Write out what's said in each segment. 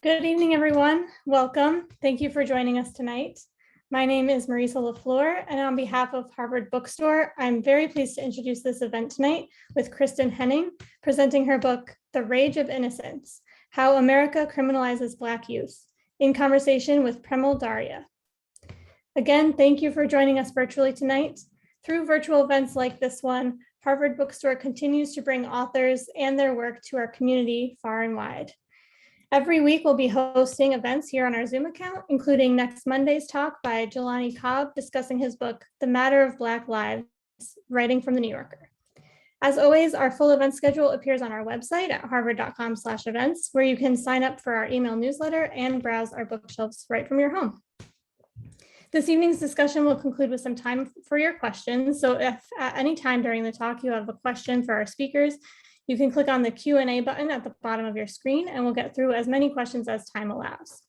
Good evening, everyone. Welcome. Thank you for joining us tonight. My name is Marisa LaFleur, and on behalf of Harvard Bookstore, I'm very pleased to introduce this event tonight with Kristin Henning, presenting her book, The Rage of Innocence, How America Criminalizes Black Youth, in conversation with Premal Dharia. Again, thank you for joining us virtually tonight. Through virtual events like this one, Harvard Bookstore continues to bring authors and their work to our community far and wide. Every week, we'll be hosting events here on our Zoom account, including next Monday's talk by Jelani Cobb discussing his book, The Matter of Black Lives, writing from the New Yorker. As always, our full event schedule appears on our website at harvard.com/events, where you can sign up for our email newsletter and browse our bookshelves right from your home. This evening's discussion will conclude with some time for your questions. So if at any time during the talk you have a question for our speakers, you can click on the Q&A button at the bottom of your screen, and we'll get through as many questions as time allows.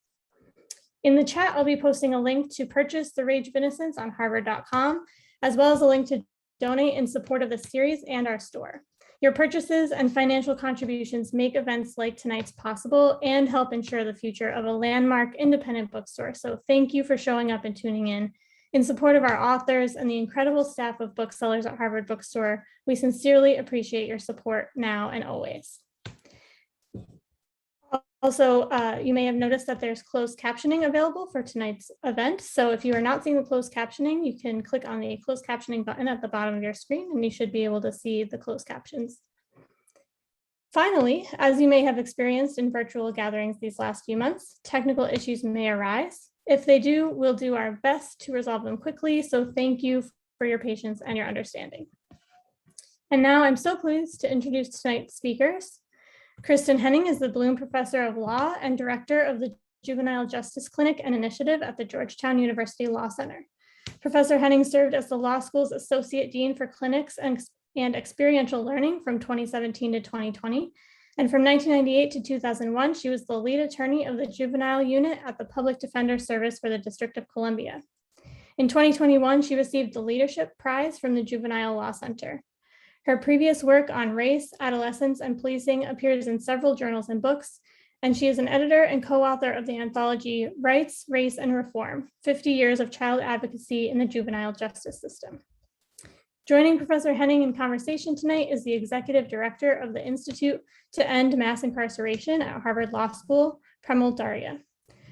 In the chat, I'll be posting a link to purchase The Rage of Innocence on harvard.com, as well as a link to donate in support of the series and our store. Your purchases and financial contributions make events like tonight's possible and help ensure the future of a landmark independent bookstore. So thank you for showing up and tuning in. In support of our authors and the incredible staff of booksellers at Harvard Bookstore, we sincerely appreciate your support now and always. Also, you may have noticed that there's closed captioning available for tonight's event. So if you are not seeing the closed captioning, you can click on the closed captioning button at the bottom of your screen, and you should be able to see the closed captions. Finally, as you may have experienced in virtual gatherings these last few months, technical issues may arise. If they do, we'll do our best to resolve them quickly. So thank you for your patience and your understanding. And now I'm so pleased to introduce tonight's speakers. Kristin Henning is the Bloom Professor of Law and Director of the Juvenile Justice Clinic and Initiative at the Georgetown University Law Center. Professor Henning served as the law school's Associate Dean for Clinics and Experiential Learning from 2017 to 2020. And from 1998 to 2001, she was the lead attorney of the Juvenile Unit at the Public Defender Service for the District of Columbia. In 2021, she received the Leadership Prize from the Juvenile Law Center. Her previous work on race, adolescence, and policing appears in several journals and books, and she is an editor and co-author of the anthology Rights, Race, and Reform, 50 Years of Child Advocacy in the Juvenile Justice System. Joining Professor Henning in conversation tonight is the Executive Director of the Institute to End Mass Incarceration at Harvard Law School, Premal Dharia.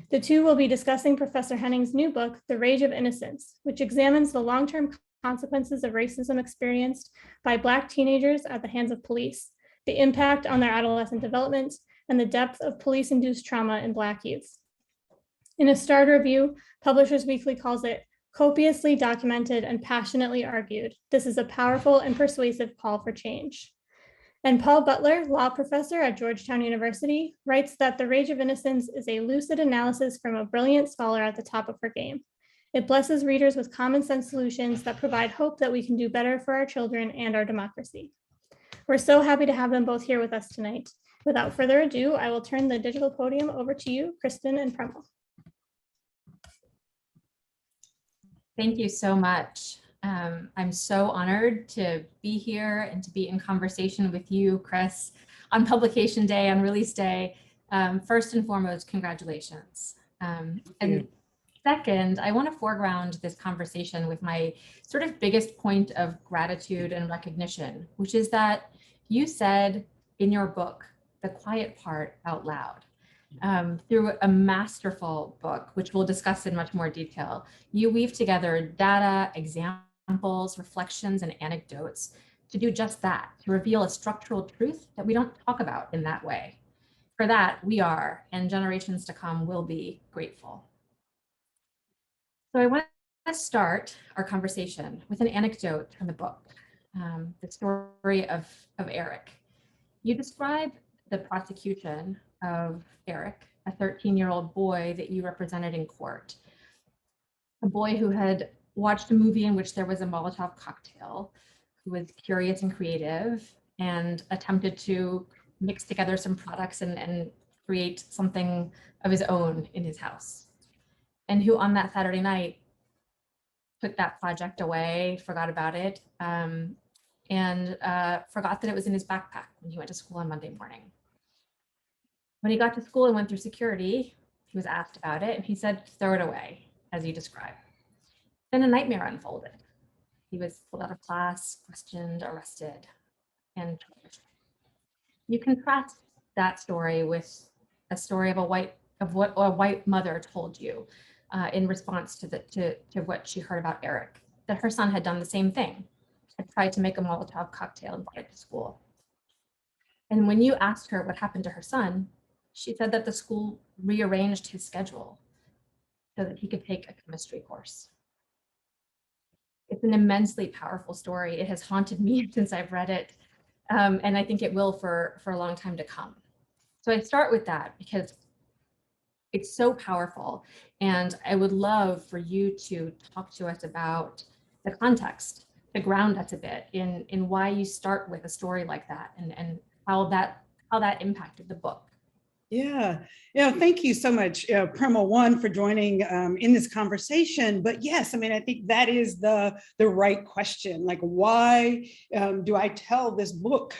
The two will be discussing Professor Henning's new book, The Rage of Innocence, which examines the long-term consequences of racism experienced by Black teenagers at the hands of police, the impact on their adolescent development, and the depth of police-induced trauma in Black youth. In a starter review, Publishers Weekly calls it copiously documented and passionately argued. This is a powerful and persuasive call for change. And Paul Butler, law professor at Georgetown University, writes that The Rage of Innocence is a lucid analysis from a brilliant scholar at the top of her game. It blesses readers with common sense solutions that provide hope that we can do better for our children and our democracy. We're so happy to have them both here with us tonight. Without further ado, I will turn the digital podium over to you, Kristin and Premal. Thank you so much. I'm so honored to be here and to be in conversation with you, Chris, on publication day, on release day. First and foremost, congratulations. And second, I want to foreground this conversation with my sort of biggest point of gratitude and recognition, which is that you said in your book, the quiet part out loud. Through a masterful book, which we'll discuss in much more detail, you weave together data, examples, reflections, and anecdotes to do just that, to reveal a structural truth that we don't talk about in that way. For that, we are, and generations to come will be, grateful. So I want to start our conversation with an anecdote from the book, the story of Eric. You describe the prosecution of Eric, a 13-year-old boy that you represented in court, a boy who had watched a movie in which there was a Molotov cocktail, who was curious and creative and attempted to mix together some products and create something of his own in his house, and who on that Saturday night put that project away, forgot about it, and forgot that it was in his backpack when he went to school on Monday morning. When he got to school and went through security, he was asked about it and he said, throw it away, as you described. Then a nightmare unfolded. He was pulled out of class, questioned, arrested, and charged. You contrast that story with a story of what a white mother told you in response to what she heard about Eric, that her son had done the same thing, had tried to make a Molotov cocktail and brought it to school. And when you asked her what happened to her son, she said that the school rearranged his schedule so that he could take a chemistry course. It's an immensely powerful story. It has haunted me since I've read it, and I think it will for a long time to come. So I start with that because it's so powerful, and I would love for you to talk to us about the context, to ground us a bit in why you start with a story like that and how that impacted the book. Yeah, thank you so much, Premal, one, for joining in this conversation. But yes, I mean, I think that is the right question. Like, why do I tell this book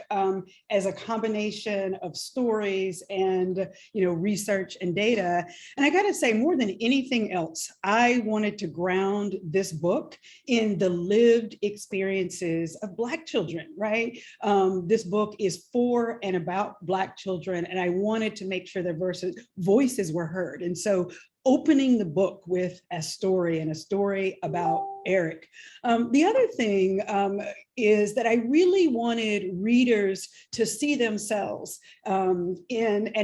as a combination of stories and, research and data? And I gotta say, more than anything else, I wanted to ground this book in the lived experiences of Black children, right? This book is for and about Black children, and I wanted to make sure their voices were heard. And so opening the book with a story about Eric. The other thing is that I really wanted readers to see themselves and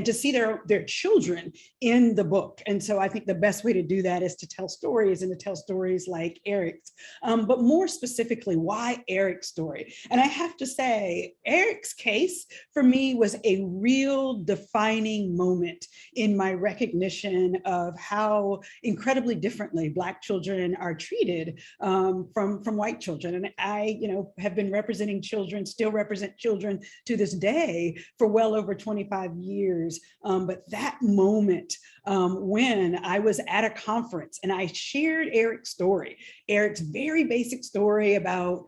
to see their children in the book. And so I think the best way to do that is to tell stories and to tell stories like Eric's, but more specifically, why Eric's story? And I have to say, Eric's case for me was a real defining moment in my recognition of how incredibly differently Black children are treated from white children. And I, have been representing children, still represent children to this day for well over 25 years. But that moment when I was at a conference and I shared Eric's story, Eric's very basic story about,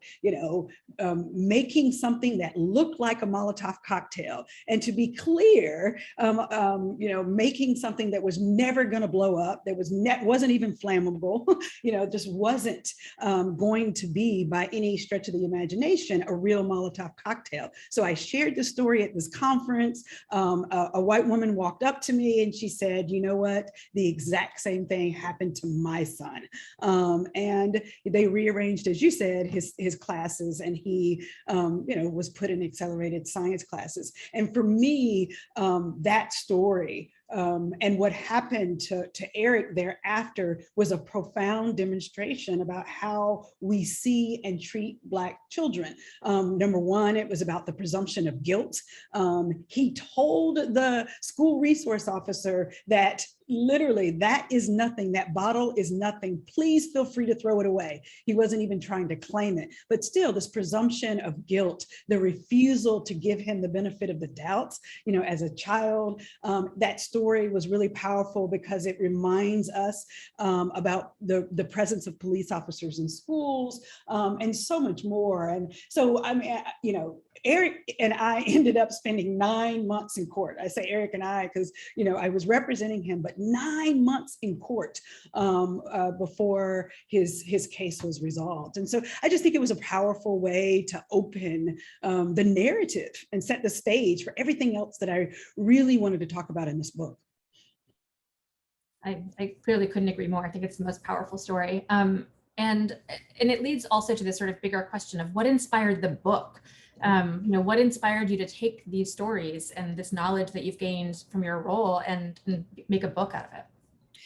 making something that looked like a Molotov cocktail. And to be clear, making something that was never going to blow up, that wasn't even flammable, just wasn't going to be by any stretch of the imagination a real Molotov cocktail. So I shared the story at this conference. A white woman walked up to me and she said, you know what, the exact same thing happened to my son. And they rearranged, as you said, his classes, and he was put in accelerated science classes. And for me, that story and what happened to Eric thereafter was a profound demonstration about how we see and treat Black children. Number one, it was about the presumption of guilt. He told the school resource officer that literally, that is nothing, that bottle is nothing, please feel free to throw it away. He wasn't even trying to claim it, but still this presumption of guilt, the refusal to give him the benefit of the doubts, as a child. That story was really powerful because it reminds us about the presence of police officers in schools and so much more. And so, I mean, Eric and I ended up spending 9 months in court. I say Eric and I because, I was representing him, but 9 months in court before his case was resolved. And so I just think it was a powerful way to open the narrative and set the stage for everything else that I really wanted to talk about in this book. I clearly couldn't agree more. I think it's the most powerful story. And it leads also to this sort of bigger question of what inspired the book. What inspired you to take these stories and this knowledge that you've gained from your role and make a book out of it?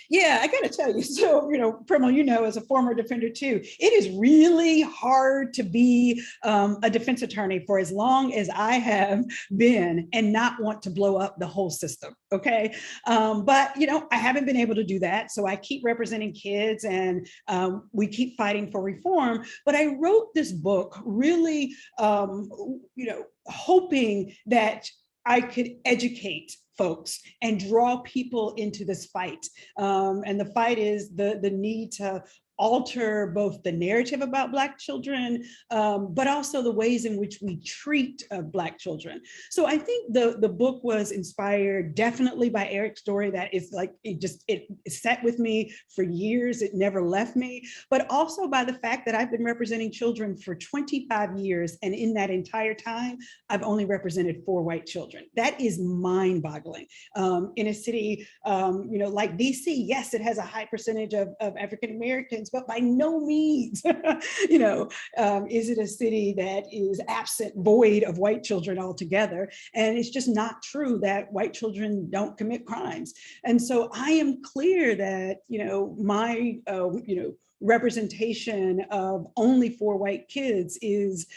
Yeah, I got to tell you. So, Premal, as a former defender too, it is really hard to be a defense attorney for as long as I have been and not want to blow up the whole system. Okay. But, I haven't been able to do that. So I keep representing kids and we keep fighting for reform. But I wrote this book really, hoping that I could educate folks and draw people into this fight. And the fight is the need to alter both the narrative about Black children, but also the ways in which we treat Black children. So I think the book was inspired definitely by Eric's story. That is like, it sat with me for years. It never left me, but also by the fact that I've been representing children for 25 years. And in that entire time, I've only represented 4 white children. That is mind-boggling. In a city, like DC, yes, it has a high percentage of African-Americans, but by no means, is it a city that is absent, void of white children altogether. And it's just not true that white children don't commit crimes. And so I am clear that, my, representation of only 4 white kids is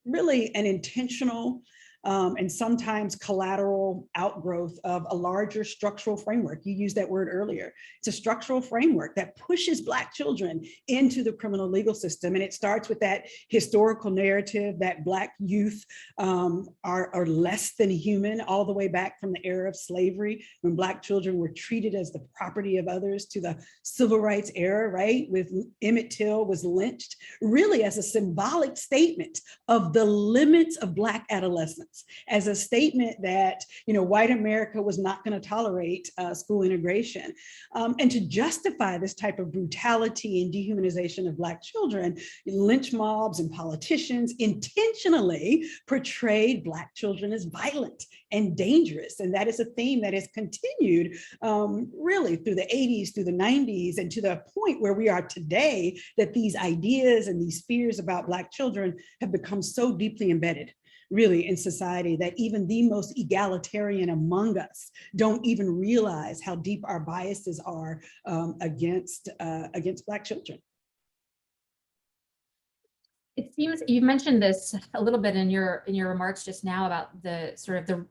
really an intentional and sometimes collateral outgrowth of a larger structural framework. You used that word earlier. It's a structural framework that pushes Black children into the criminal legal system. And it starts with that historical narrative that Black youth are less than human, all the way back from the era of slavery, when Black children were treated as the property of others, to the civil rights era, right? With Emmett Till was lynched, really as a symbolic statement of the limits of Black adolescence, as a statement that, white America was not going to tolerate school integration. And to justify this type of brutality and dehumanization of Black children, lynch mobs and politicians intentionally portrayed Black children as violent and dangerous. And that is a theme that has continued really through the 80s, through the 90s, and to the point where we are today, that these ideas and these fears about Black children have become so deeply embedded, really, in society, that even the most egalitarian among us don't even realize how deep our biases are against Black children. It seems you mentioned this a little bit in your remarks just now about the sort of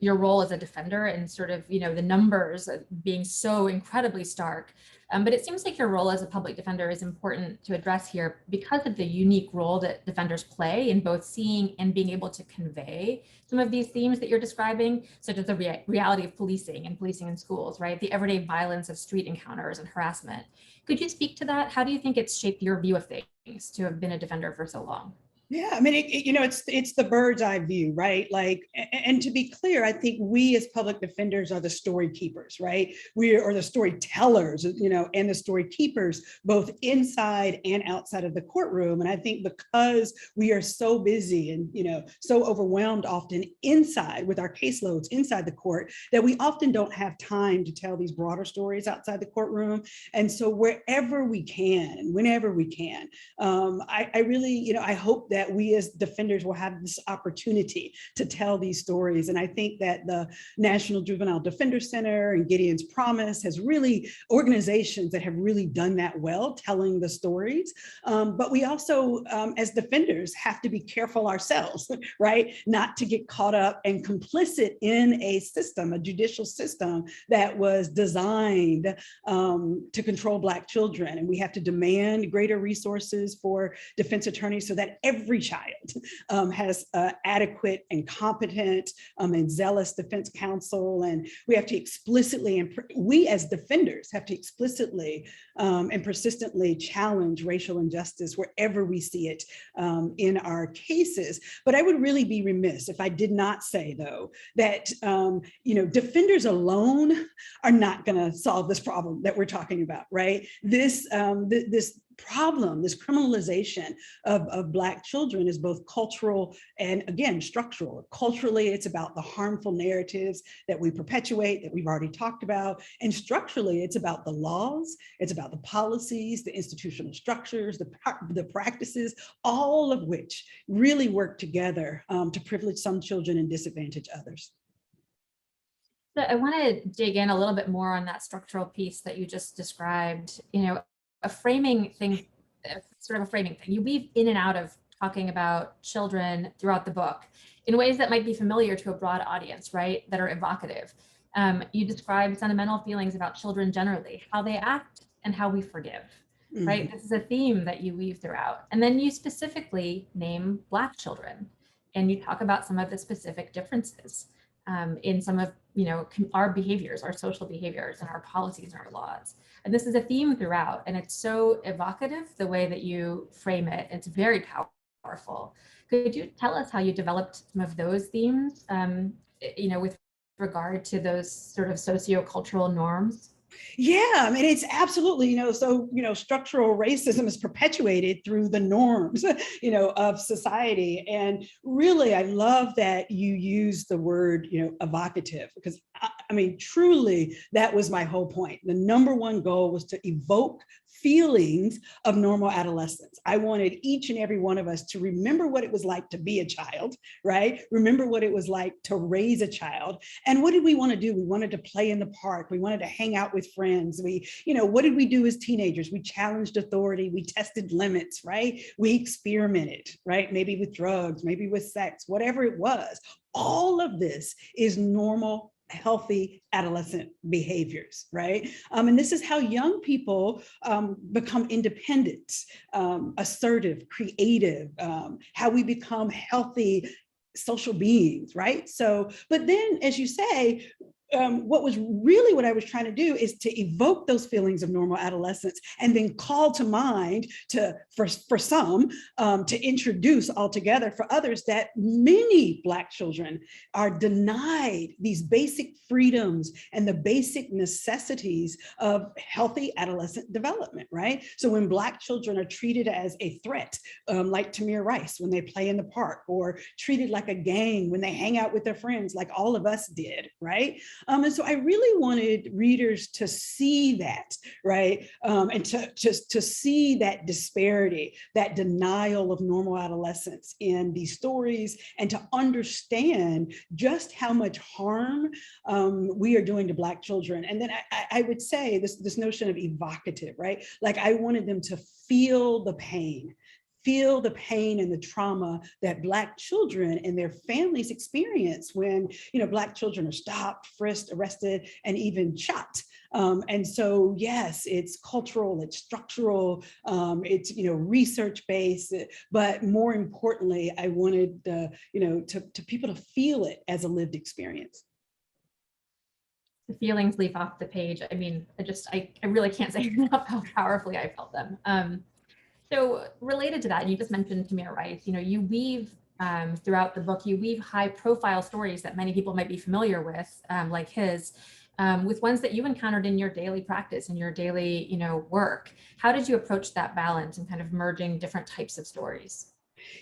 your role as a defender and sort of, the numbers being so incredibly stark. But it seems like your role as a public defender is important to address here because of the unique role that defenders play in both seeing and being able to convey some of these themes that you're describing, such as the reality of policing and policing in schools, right? The everyday violence of street encounters and harassment. Could you speak to that? How do you think it's shaped your view of things to have been a defender for so long? Yeah, I mean, it's the bird's eye view, right? Like, and to be clear, I think we as public defenders are the story keepers, right? We are the storytellers, and the story keepers, both inside and outside of the courtroom. And I think because we are so busy and, so overwhelmed often inside with our caseloads inside the court, that we often don't have time to tell these broader stories outside the courtroom. And so wherever we can and whenever we can, I really, I hope that we as defenders will have this opportunity to tell these stories. And I think that the National Juvenile Defender Center and Gideon's Promise has really organizations that have really done that well, telling the stories. But we also, as defenders, have to be careful ourselves, right? Not to get caught up and complicit in a system, a judicial system that was designed to control Black children. And we have to demand greater resources for defense attorneys so that every child has adequate and competent and zealous defense counsel. And we have to explicitly, and we as defenders have to explicitly and persistently challenge racial injustice wherever we see it in our cases. But I would really be remiss if I did not say, though, that defenders alone are not going to solve this problem that we're talking about, right? This problem, this criminalization of Black children is both cultural and, again, structural. Culturally, it's about the harmful narratives that we perpetuate, that we've already talked about. And structurally, it's about the laws, it's about the policies, the institutional structures, the practices, all of which really work together to privilege some children and disadvantage others. So I want to dig in a little bit more on that structural piece that you just described. A framing thing. You weave in and out of talking about children throughout the book in ways that might be familiar to a broad audience, right? That are evocative. You describe sentimental feelings about children generally, how they act and how we forgive, right? This is a theme that you weave throughout. And then you specifically name Black children and you talk about some of the specific differences. in some of our behaviors, our social behaviors, and our policies and our laws. And this is a theme throughout, and it's so evocative the way that you frame it. It's very powerful. Could you tell us how you developed some of those themes, with regard to those sort of sociocultural norms? Yeah, I mean, it's absolutely, structural racism is perpetuated through the norms, of society. And really, I love that you use the word, evocative, because I mean, truly, that was my whole point. The number one goal was to evoke feelings of normal adolescence. I wanted each and every one of us to remember what it was like to be a child, right? Remember what it was like to raise a child. And what did we want to do? We wanted to play in the park. We wanted to hang out with friends. What did we do as teenagers? We challenged authority. We tested limits, right? We experimented, right? Maybe with drugs, maybe with sex, whatever it was. All of this is normal, healthy adolescent behaviors, right? And this is how young people become independent, assertive, creative, how we become healthy social beings, right? So, but then, as you say, what I was trying to do is to evoke those feelings of normal adolescence and then call to mind for some to introduce altogether for others that many Black children are denied these basic freedoms and the basic necessities of healthy adolescent development, right? So when Black children are treated as a threat, like Tamir Rice when they play in the park, or treated like a gang when they hang out with their friends, like all of us did, right? And so I really wanted readers to see that, right? And to see that disparity, that denial of normal adolescence in these stories, and to understand just how much harm we are doing to Black children. And then I would say this notion of evocative, right? Like I wanted them to feel the pain and the trauma that Black children and their families experience when, Black children are stopped, frisked, arrested, and even shot. And so, yes, it's cultural, it's structural, it's, research-based, but more importantly, I wanted, to people to feel it as a lived experience. The feelings leap off the page. I mean, I really can't say enough how powerfully I felt them. So related to that, you just mentioned Tamir Rice, you weave throughout the book, you weave high profile stories that many people might be familiar with, like his, with ones that you encountered in your daily practice, in your daily, work. How did you approach that balance and kind of merging different types of stories?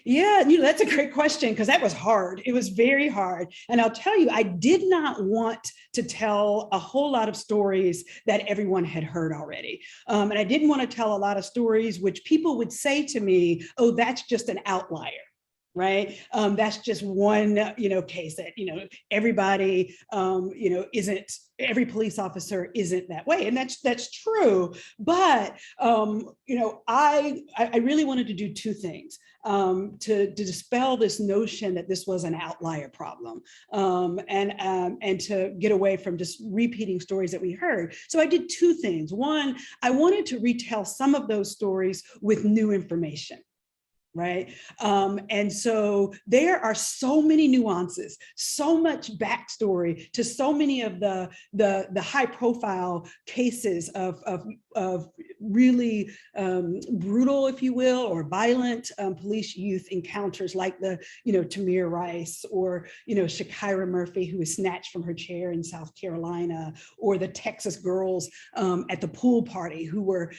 Yeah, that's a great question, because that was hard. It was very hard. And I'll tell you, I did not want to tell a whole lot of stories that everyone had heard already. And I didn't want to tell a lot of stories which people would say to me, oh, that's just an outlier. Right. That's just one, case that, everybody, isn't, every police officer isn't that way. And that's true. But, I really wanted to do two things. To dispel this notion that this was an outlier problem, and to get away from just repeating stories that we heard. So I did two things. One, I wanted to retell some of those stories with new information. Right. And so there are so many nuances, so much backstory to so many of the high profile cases of really brutal, if you will, or violent police youth encounters, like the, Tamir Rice, or, Shakira Murphy, who was snatched from her chair in South Carolina, or the Texas girls at the pool party who were,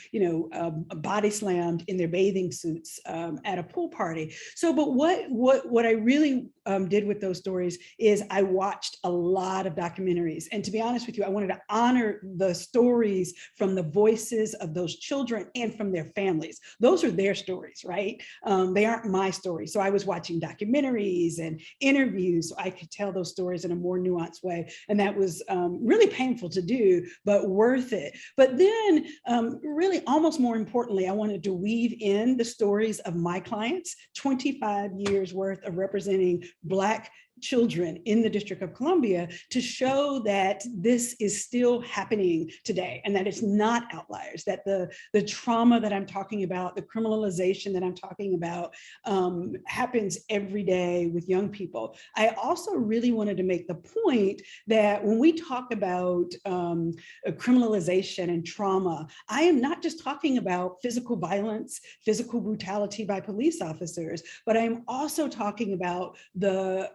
body slammed in their bathing suits at a pool party. So, but what I really did with those stories is I watched a lot of documentaries. And to be honest with you, I wanted to honor the stories from the voices of those children and from their families. Those are their stories, right? They aren't my stories. So I was watching documentaries and interviews so I could tell those stories in a more nuanced way. And that was really painful to do, but worth it. But then really almost more importantly, I wanted to weave in the stories of my clients, 25 years worth of representing Black children in the District of Columbia to show that this is still happening today and that it's not outliers, that the trauma that I'm talking about, the criminalization that I'm talking about happens every day with young people. I also really wanted to make the point that when we talk about criminalization and trauma, I am not just talking about physical violence, physical brutality by police officers, but I'm also talking about the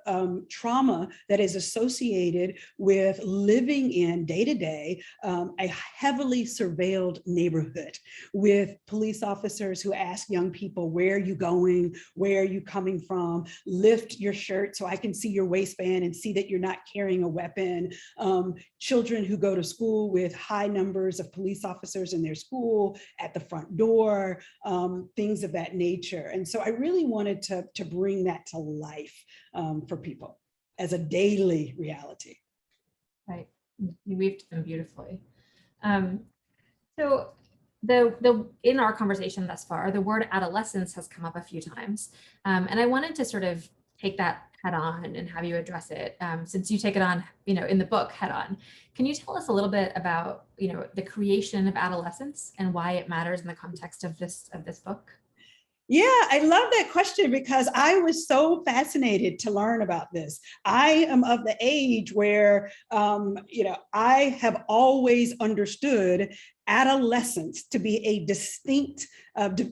trauma that is associated with living in day-to-day a heavily surveilled neighborhood with police officers who ask young people, where are you going? Where are you coming from? Lift your shirt so I can see your waistband and see that you're not carrying a weapon. Children who go to school with high numbers of police officers in their school, at the front door, things of that nature. And so I really wanted to bring that to life for people as a daily reality. Right, you weaved them beautifully. So in our conversation thus far, the word adolescence has come up a few times. And I wanted to sort of take that head on and have you address it, since you take it on, in the book head on. Can you tell us a little bit about, the creation of adolescence and why it matters in the context of this book? Yeah, I love that question because I was so fascinated to learn about this. I am of the age where, I have always understood adolescence to be a distinct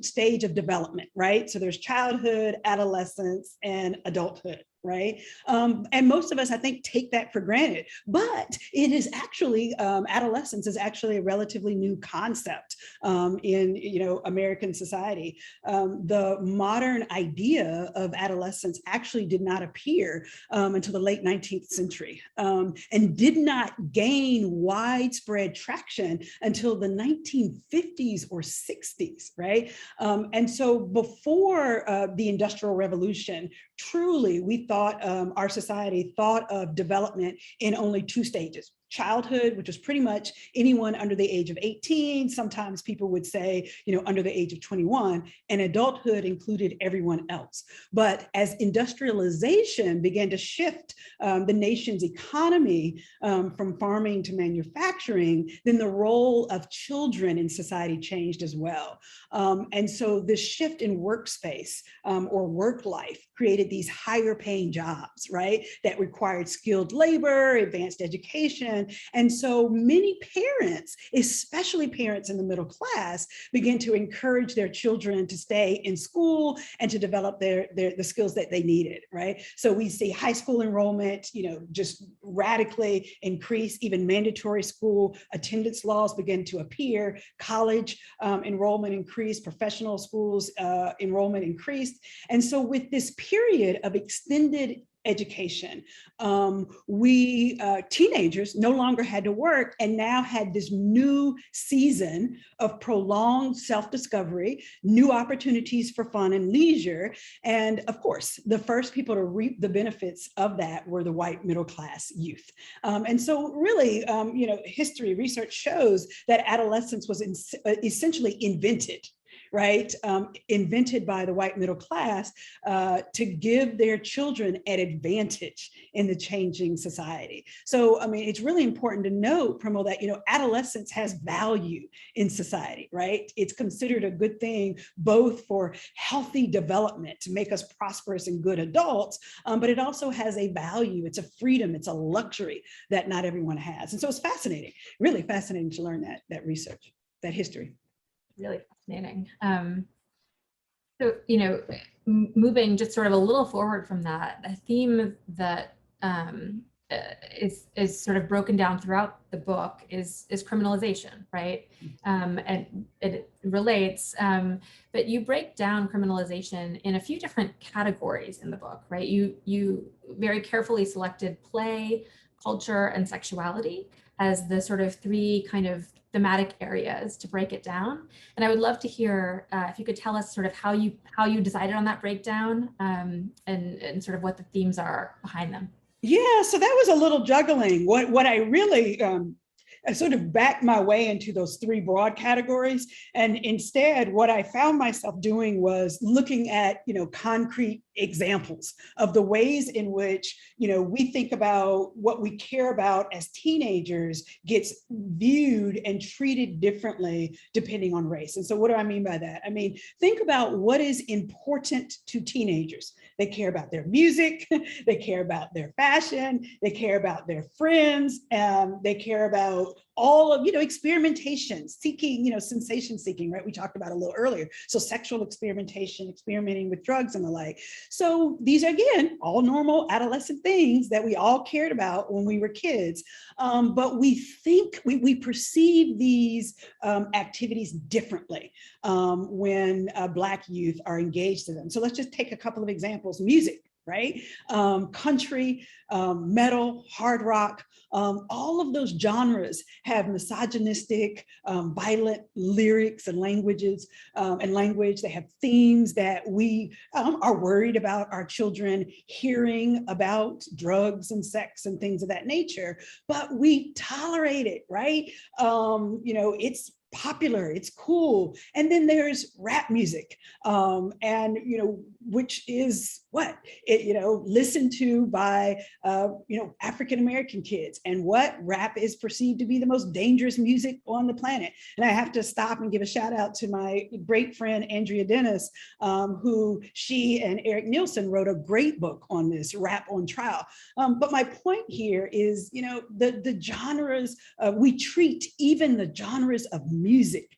stage of development, right? So there's childhood, adolescence, and adulthood, right? And most of us, I think, take that for granted, but it is actually, adolescence is actually a relatively new concept in, American society. The modern idea of adolescence actually did not appear until the late 19th century and did not gain widespread traction until the 1950s or 60s, right? And so before the Industrial Revolution, truly, we thought, our society thought of development in only two stages. Childhood, which was pretty much anyone under the age of 18. Sometimes people would say, under the age of 21, and adulthood included everyone else. But as industrialization began to shift the nation's economy from farming to manufacturing, then the role of children in society changed as well. And so this shift in workspace or work life created these higher paying jobs, right? That required skilled labor, advanced education. And so many parents, especially parents in the middle class, began to encourage their children to stay in school and to develop the skills that they needed, right? So we see high school enrollment, just radically increase, even mandatory school attendance laws begin to appear, college enrollment increased, professional schools enrollment increased. And so with this period of extended education, we teenagers no longer had to work and now had this new season of prolonged self-discovery, new opportunities for fun and leisure. And of course, the first people to reap the benefits of that were the white middle class youth. And so really, history research shows that adolescence was essentially invented, right? Invented by the white middle class to give their children an advantage in the changing society. So, it's really important to note, Premal, that, adolescence has value in society, right? It's considered a good thing, both for healthy development to make us prosperous and good adults, but it also has a value. It's a freedom, it's a luxury that not everyone has. And so it's fascinating, really fascinating to learn that research, that history. Really fascinating. So, moving just sort of a little forward from that, a theme that is sort of broken down throughout the book is criminalization, right? And it relates, but you break down criminalization in a few different categories in the book, right? You very carefully selected play, culture, and sexuality as the sort of three kind of thematic areas to break it down. And I would love to hear if you could tell us sort of how you decided on that breakdown and sort of what the themes are behind them. Yeah, so that was a little juggling. What I really sort of backed my way into those three broad categories. And instead, what I found myself doing was looking at, concrete examples of the ways in which, we think about what we care about as teenagers gets viewed and treated differently depending on race. And so what do I mean by that? I mean, think about what is important to teenagers. They care about their music, they care about their fashion, they care about their friends, they care about all of, experimentation, seeking, sensation seeking, right? We talked about a little earlier. So sexual experimentation, experimenting with drugs and the like. So these are, again, all normal adolescent things that we all cared about when we were kids. But we think, we perceive these activities differently when Black youth are engaged in them. So let's just take a couple of examples. Music, right? Country, metal, hard rock, all of those genres have misogynistic, violent lyrics and languages and language. They have themes that we are worried about our children hearing about drugs and sex and things of that nature, but we tolerate it, right? It's popular, it's cool. And then there's rap music, and which is what listened to by African-American kids, and what rap is perceived to be the most dangerous music on the planet. And I have to stop and give a shout out to my great friend Andrea Dennis, who she and Eric Nielsen wrote a great book on this, Rap on Trial. But my point here is, the genres, we treat even the genres of music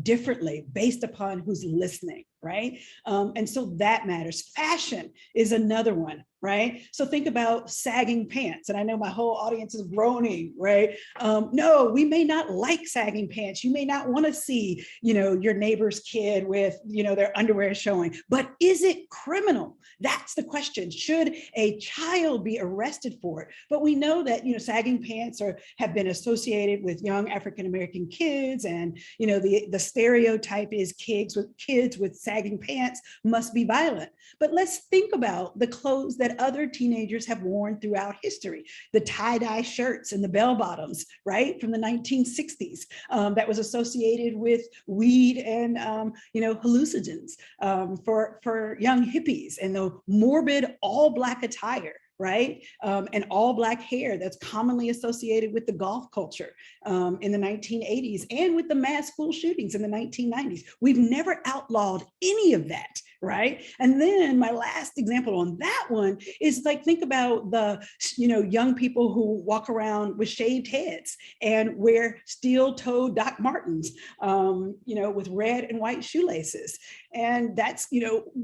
differently based upon who's listening, right? And so that matters. Fashion is another one, right? So think about sagging pants. And I know my whole audience is groaning, right? No, we may not like sagging pants. You may not want to see, your neighbor's kid with, their underwear showing, but is it criminal? That's the question. Should a child be arrested for it? But we know that, sagging pants have been associated with young African-American kids. And, the stereotype is kids with sagging pants must be violent. But let's think about the clothes that other teenagers have worn throughout history. The tie-dye shirts and the bell bottoms, right? From the 1960s, that was associated with weed and, hallucinogens for young hippies, and the morbid all Black attire, right? And all Black hair that's commonly associated with the golf culture in the 1980s, and with the mass school shootings in the 1990s. We've never outlawed any of that, right? And then my last example on that one is think about the, young people who walk around with shaved heads and wear steel-toed Doc Martens, with red and white shoelaces. And that's,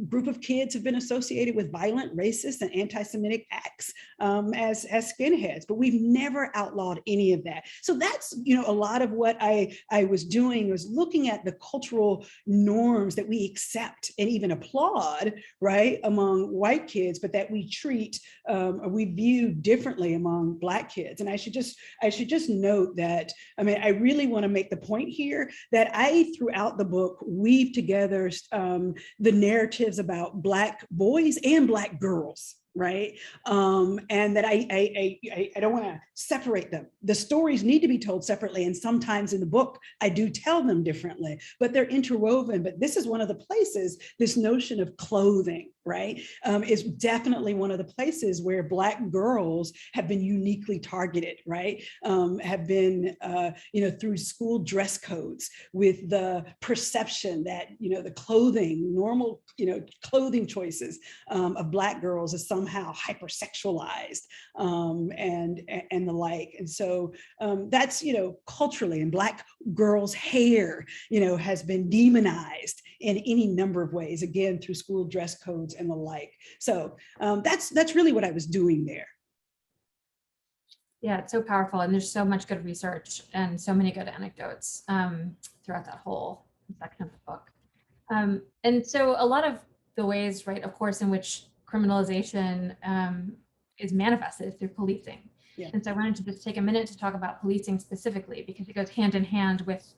group of kids have been associated with violent, racist, and anti-Semitic acts as skinheads, but we've never outlawed any of that. So that's, a lot of what I was doing was looking at the cultural norms that we accept and even applaud, right, among white kids, but that we treat, or we view differently among Black kids. And I should just note that, I really want to make the point here that I, throughout the book, weave together the narratives about Black boys and Black girls, right? And that I don't want to separate them. The stories need to be told separately, and sometimes in the book I do tell them differently, but they're interwoven. But this is one of the places, this notion of clothing, right, is definitely one of the places where Black girls have been uniquely targeted, right? Have been, through school dress codes, with the perception that, the clothing, normal, clothing choices of Black girls is somehow hypersexualized and the like. And so that's, culturally, and Black girls' hair, has been demonized in any number of ways, again, through school dress codes and the like. So that's really what I was doing there. Yeah, it's so powerful. And there's so much good research and so many good anecdotes throughout that whole section of the book. And so a lot of the ways, right, of course, in which criminalization is manifested through policing. Yeah. And so I wanted to just take a minute to talk about policing specifically, because it goes hand in hand with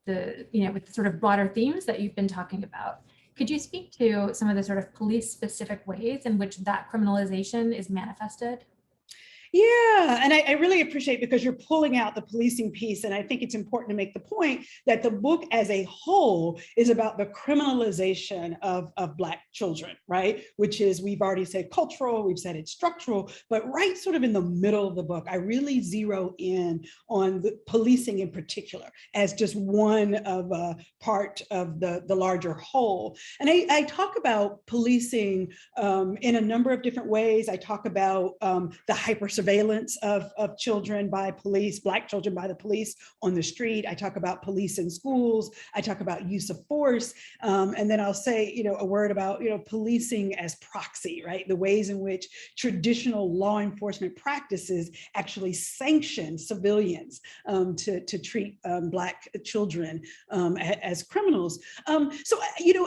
the, with the sort of broader themes that you've been talking about. Could you speak to some of the sort of police specific ways in which that criminalization is manifested? Yeah, and I really appreciate, because you're pulling out the policing piece, and I think it's important to make the point that the book as a whole is about the criminalization of Black children, right? Which is, we've already said cultural, we've said it's structural, but right sort of in the middle of the book, I really zero in on the policing in particular as just one of a part of the larger whole. And I talk about policing in a number of different ways. I talk about the hyper-surveillance of children by police, Black children by the police on the street. I talk about police in schools. I talk about use of force. And then I'll say, a word about, policing as proxy, right? The ways in which traditional law enforcement practices actually sanction civilians to treat Black children as criminals. So,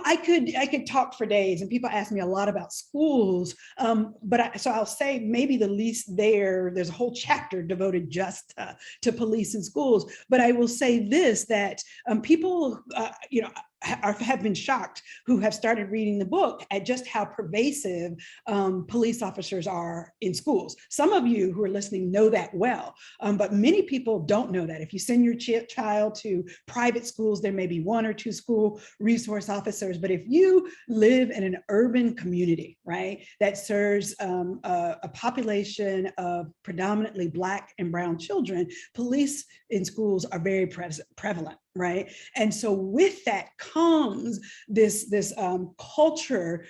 I could talk for days, and people ask me a lot about schools, so I'll say maybe the least there's a whole chapter devoted just to police in schools. But I will say this, that people, have been shocked who have started reading the book at just how pervasive police officers are in schools. Some of you who are listening know that well, but many people don't know that. If you send your child to private schools, there may be one or two school resource officers, but if you live in an urban community, right, that serves a population of predominantly Black and brown children, police in schools are very prevalent. Right. And so with that comes this culture.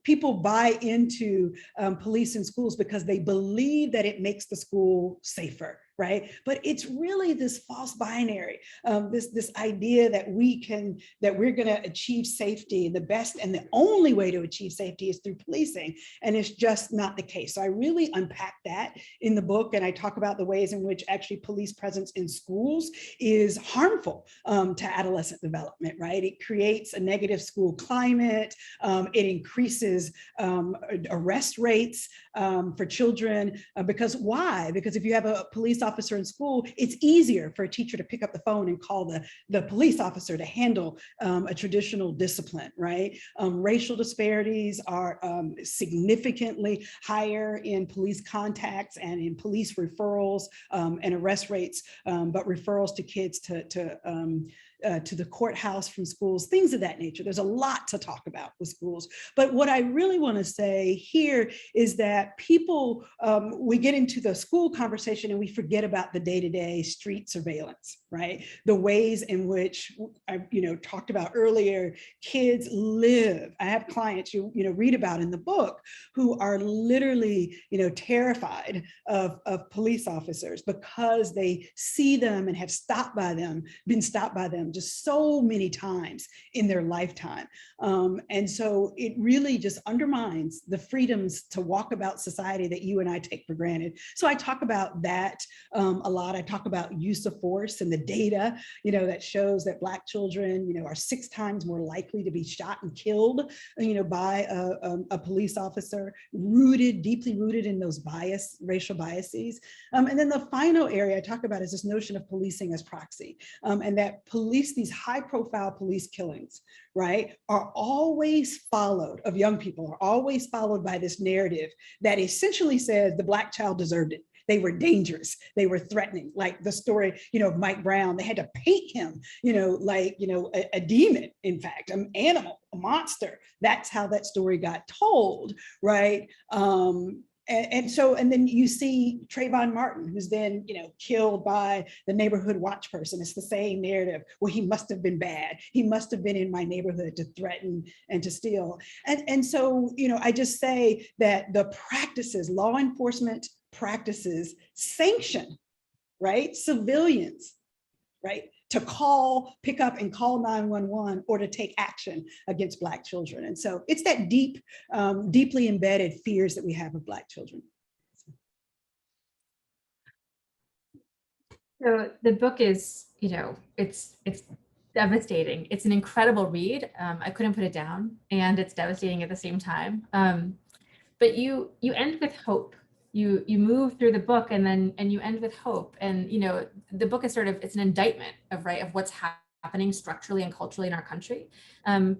People buy into police in schools because they believe that it makes the school safer. Right. But it's really this false binary, this idea that we're going to achieve safety. The best and the only way to achieve safety is through policing. And it's just not the case. So I really unpack that in the book. And I talk about the ways in which actually police presence in schools is harmful to adolescent development. Right. It creates a negative school climate. It increases arrest rates for children. Because why? Because if you have a police officer in school, it's easier for a teacher to pick up the phone and call the police officer to handle a traditional discipline, right? Racial disparities are significantly higher in police contacts and in police referrals and arrest rates, but referrals to kids to the courthouse from schools, things of that nature. There's a lot to talk about with schools. But what I really want to say here is that people, we get into the school conversation and we forget about the day-to-day street surveillance, right? The ways in which I talked about earlier, kids live. I have clients you read about in the book who are literally terrified of police officers because they see them and have been stopped by them just so many times in their lifetime. And so it really just undermines the freedoms to walk about society that you and I take for granted. So I talk about that a lot. I talk about use of force and the data, that shows that Black children, are 6 times more likely to be shot and killed, by a police officer, deeply rooted in those racial biases. And then the final area I talk about is this notion of policing as proxy, and that these high-profile police killings, right, are always followed, of young people, are always followed by this narrative that essentially says the Black child deserved it. They were dangerous. They were threatening. Like the story, of Mike Brown, they had to paint him, like, a demon, in fact, an animal, a monster. That's how that story got told, right? And then you see Trayvon Martin, who's then, killed by the neighborhood watch person. It's the same narrative. Well, he must have been bad. He must have been in my neighborhood to threaten and to steal. And so, I just say that the practices, law enforcement practices, sanction, right, civilians, right, to pick up and call 911 or to take action against Black children. And so it's that deeply embedded fears that we have of Black children. So the book is, it's devastating. It's an incredible read. I couldn't put it down, and it's devastating at the same time. But you end with hope. You move through the book and you end with hope. And the book is it's an indictment of what's happening structurally and culturally in our country. And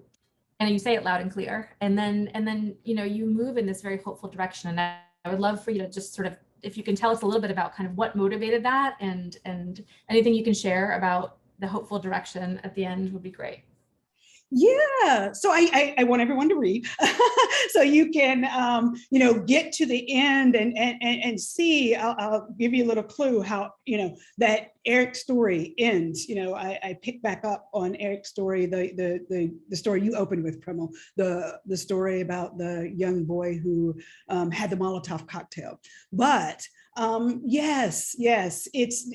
you say it loud and clear. And then you move in this very hopeful direction. And would love for you to just sort of, if you can tell us a little bit about kind of what motivated that, and anything you can share about the hopeful direction at the end would be great. Yeah, so I want everyone to read, so you can get to the end and see. I'll give you a little clue how that Eric's story ends. I pick back up on Eric's story, the story you opened with, Premal, the story about the young boy who had the Molotov cocktail. But yes, it's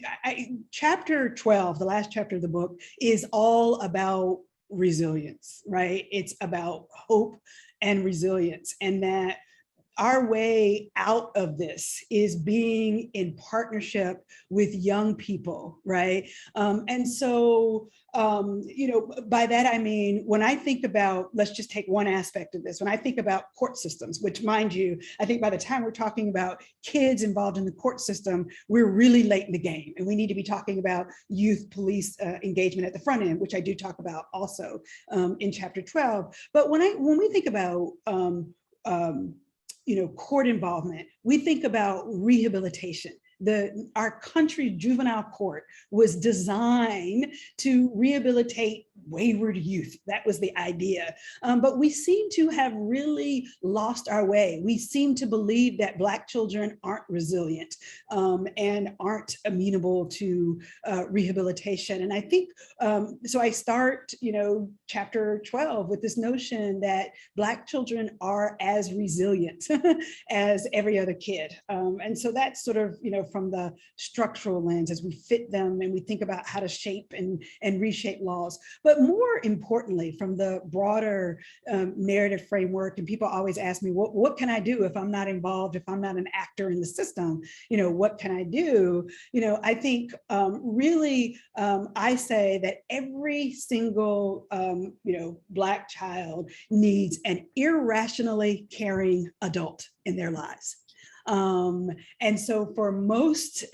chapter 12, the last chapter of the book, is all about resilience, right? It's about hope and resilience, and that our way out of this is being in partnership with young people, right? And so, by that I mean, when I think about, let's just take one aspect of this, when I think about court systems, which, mind you, I think by the time we're talking about kids involved in the court system, we're really late in the game, and we need to be talking about youth police engagement at the front end, which I do talk about also in chapter 12. But when we think about court involvement, we think about rehabilitation. Our country's juvenile court was designed to rehabilitate wayward youth. That was the idea. But we seem to have really lost our way. We seem to believe that Black children aren't resilient and aren't amenable to rehabilitation. And I think, so I start, chapter 12 with this notion that Black children are as resilient as every other kid. And so that's sort of, from the structural lens as we fit them and we think about how to shape and reshape laws. But more importantly, from the broader narrative framework, and people always ask me, what can I do if I'm not involved, if I'm not an actor in the system? What can I do? I think really, I say that every single, Black child needs an irrationally caring adult in their lives. And so for most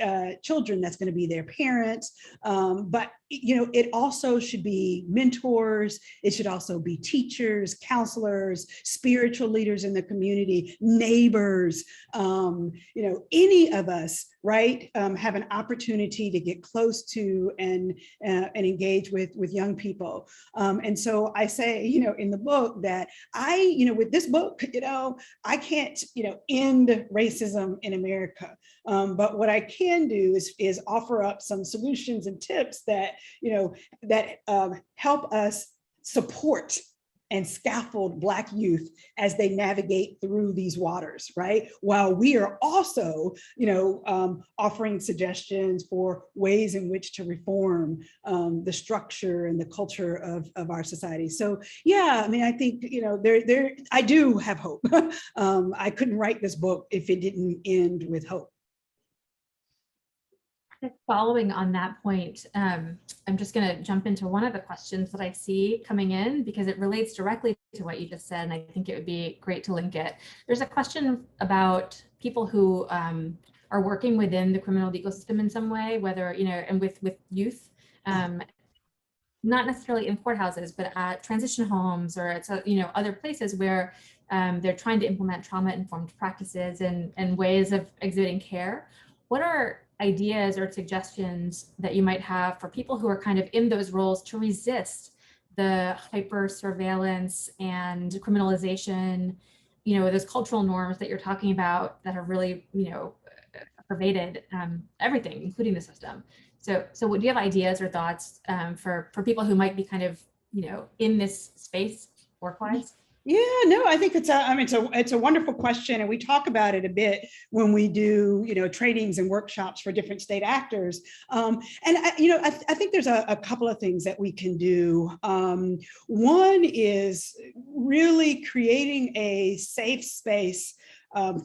children, that's going to be their parents, but it also should be mentors. It should also be teachers, counselors, spiritual leaders in the community, neighbors, any of us, right, have an opportunity to get close to and engage with young people. And so I say, in the book that with this book, I can't, end racism in America. But what I can do is offer up some solutions and tips that, help us support and scaffold Black youth as they navigate through these waters, right? While we are also, offering suggestions for ways in which to reform the structure and the culture of our society. So yeah, I think, I do have hope. I couldn't write this book if it didn't end with hope. Following on that point, I'm just going to jump into one of the questions that I see coming in because it relates directly to what you just said, and I think it would be great to link it. There's a question about people who are working within the criminal legal system in some way, whether, and with youth, not necessarily in courthouses, but at transition homes or at, other places where they're trying to implement trauma-informed practices and ways of exhibiting care. What are ideas or suggestions that you might have for people who are kind of in those roles to resist the hyper surveillance and criminalization, those cultural norms that you're talking about that have really, pervaded everything, including the system. So do you have ideas or thoughts for people who might be kind of, in this space work-wise? Yeah, no, I think it's a wonderful question, and we talk about it a bit when we do trainings and workshops for different state actors. And I think there's a couple of things that we can do. One is really creating a safe space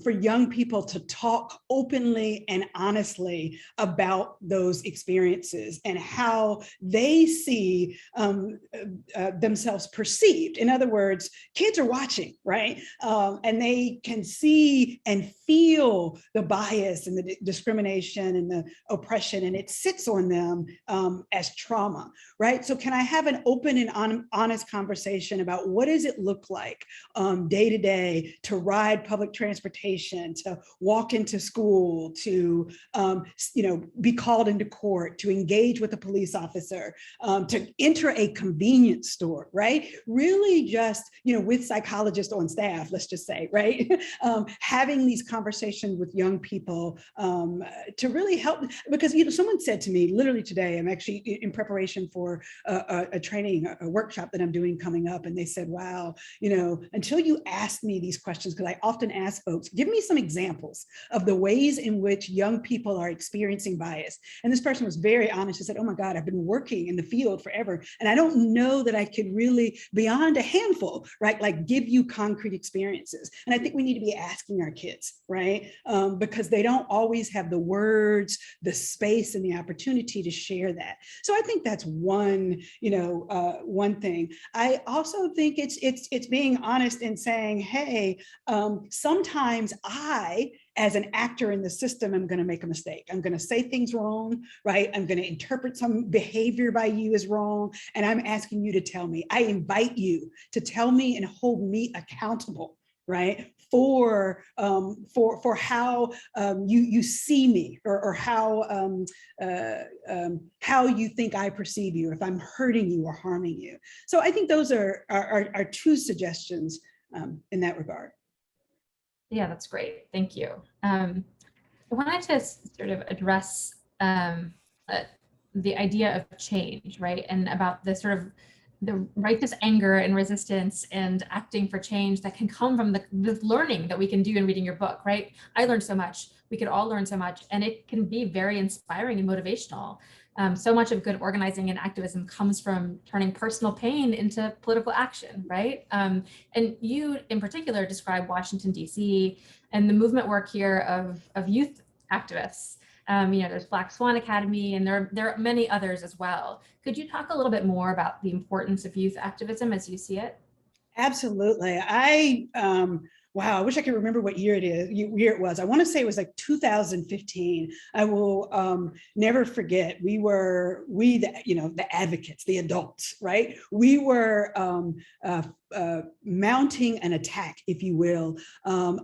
for young people to talk openly and honestly about those experiences and how they see themselves perceived. In other words, kids are watching, right? And they can see and feel the bias and the discrimination and the oppression, and it sits on them as trauma, right? So can I have an open and honest conversation about what does it look like day to day to ride public transportation transportation, to walk into school, to be called into court, to engage with a police officer, to enter a convenience store, right? Really just, with psychologists on staff, let's just say, right? Having these conversations with young people to really help, because someone said to me literally today, I'm actually in preparation for a training, a workshop that I'm doing coming up, and they said, wow, until you ask me these questions, because I often ask folks, give me some examples of the ways in which young people are experiencing bias. And this person was very honest. She said, oh my God, I've been working in the field forever, and I don't know that I could really, beyond a handful, right, like give you concrete experiences. And I think we need to be asking our kids, right, because they don't always have the words, the space, and the opportunity to share that. So I think that's one thing. I also think it's being honest and saying, hey, sometimes I, as an actor in the system, I'm going to make a mistake. I'm going to say things wrong, right? I'm going to interpret some behavior by you as wrong, and I'm asking you to tell me. I invite you to tell me and hold me accountable, right? For how you see me, or how you think I perceive you, if I'm hurting you or harming you. So I think those are two suggestions in that regard. Yeah, that's great. Thank you. I wanted to sort of address the idea of change, right? And about the sort of the righteous anger and resistance and acting for change that can come from the learning that we can do in reading your book, right? I learned so much. We could all learn so much, and it can be very inspiring and motivational. So much of good organizing and activism comes from turning personal pain into political action, right? And you in particular describe Washington, D.C. and the movement work here of youth activists. There's Black Swan Academy, and there are many others as well. Could you talk a little bit more about the importance of youth activism as you see it? Absolutely. Wow, I wish I could remember what year it was. I want to say it was like 2015. I will never forget. The advocates, the adults, right? We were mounting an attack, if you will,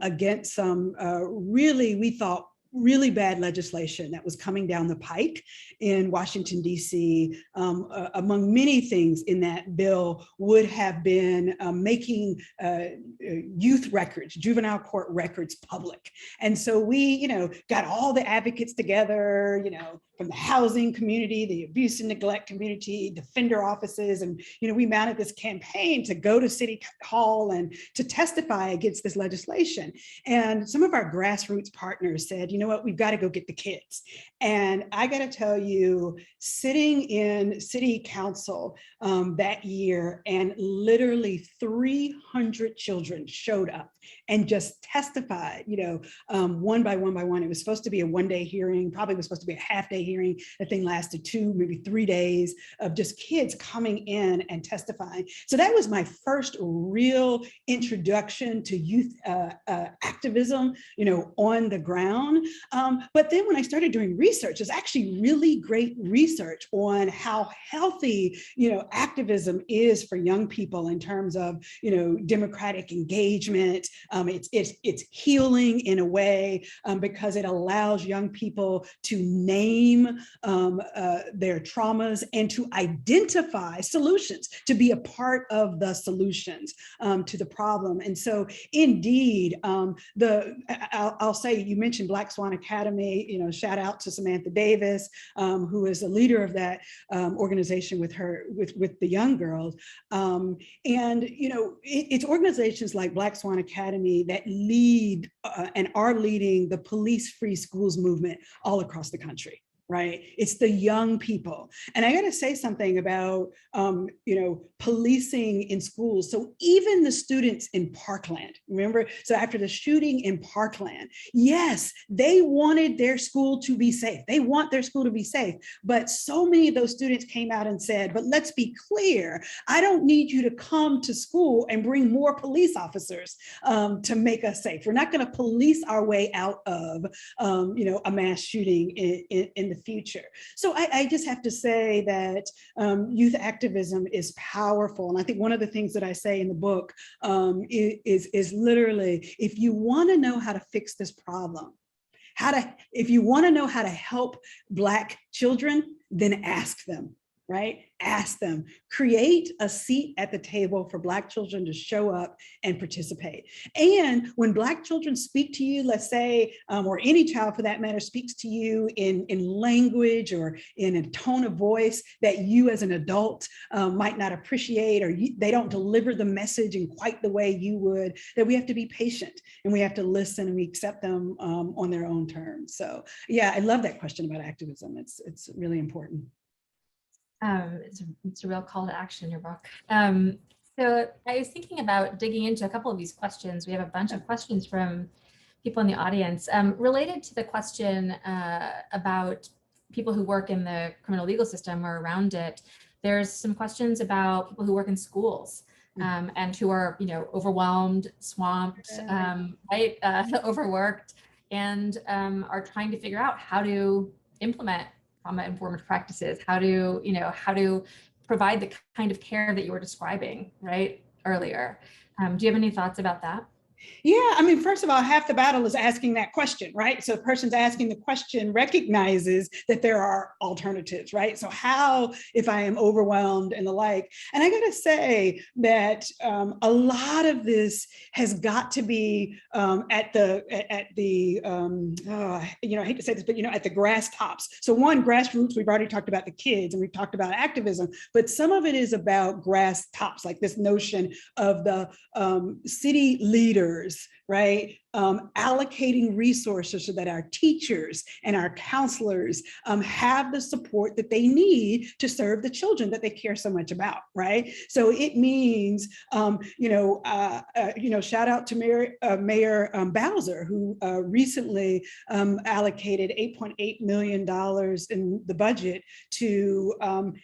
against some we thought really bad legislation that was coming down the pike in Washington, D.C. Among many things in that bill would have been making youth records, juvenile court records public. And so we, got all the advocates together, from the housing community, the abuse and neglect community, defender offices. And, we mounted this campaign to go to City Hall and to testify against this legislation. And some of our grassroots partners said, you know what, we've got to go get the kids. And I got to tell you, sitting in city council that year, and literally 300 children showed up and just testified, one by one. It was supposed to be a one-day hearing, probably was supposed to be a half-day hearing. The thing lasted 2, maybe 3 days of just kids coming in and testifying. So that was my first real introduction to youth activism, on the ground. But then when I started doing research, there's actually really great research on how healthy, activism is for young people in terms of, democratic engagement. It's healing in a way because it allows young people to name their traumas and to identify solutions, to be a part of the solutions to the problem. And so indeed, I'll say, you mentioned Black Swan Academy, shout out to Samantha Davis, who is the leader of that organization with the young girls. It's organizations like Black Swan Academy that lead and are leading the police-free schools movement all across the country. Right? It's the young people. And I got to say something about, policing in schools. So even the students in Parkland, remember? So after the shooting in Parkland, yes, they wanted their school to be safe. They want their school to be safe. But so many of those students came out and said, but let's be clear, I don't need you to come to school and bring more police officers to make us safe. We're not going to police our way out of, a mass shooting in the future. So I just have to say that youth activism is powerful. And I think one of the things that I say in the book is literally, if you want to know how to fix this problem, if you want to know how to help Black children, then ask them. Right? Ask them, create a seat at the table for Black children to show up and participate. And when Black children speak to you, let's say, or any child for that matter speaks to you in language or in a tone of voice that you as an adult might not appreciate, or they don't deliver the message in quite the way you would, that we have to be patient and we have to listen and we accept them on their own terms. So yeah, I love that question about activism. It's really important. It's a real call to action in your book. So I was thinking about digging into a couple of these questions. We have a bunch of questions from people in the audience related to the question about people who work in the criminal legal system or around it. There's some questions about people who work in schools and who are, overwhelmed, swamped, right, overworked, and are trying to figure out how to implement trauma-informed practices, how to provide the kind of care that you were describing, right, earlier. Do you have any thoughts about that? Yeah, I mean, first of all, half the battle is asking that question, right? So the person's asking the question recognizes that there are alternatives, right? So how, if I am overwhelmed and the like, and I gotta say that a lot of this has got to be at the I hate to say this, but at the grass tops. So one, grassroots, we've already talked about the kids and we've talked about activism, but some of it is about grass tops, like this notion of the city leaders, right? Allocating resources so that our teachers and our counselors have the support that they need to serve the children that they care so much about, right? So it means, shout out to Mayor Bowser, who recently allocated $8.8 million in the budget to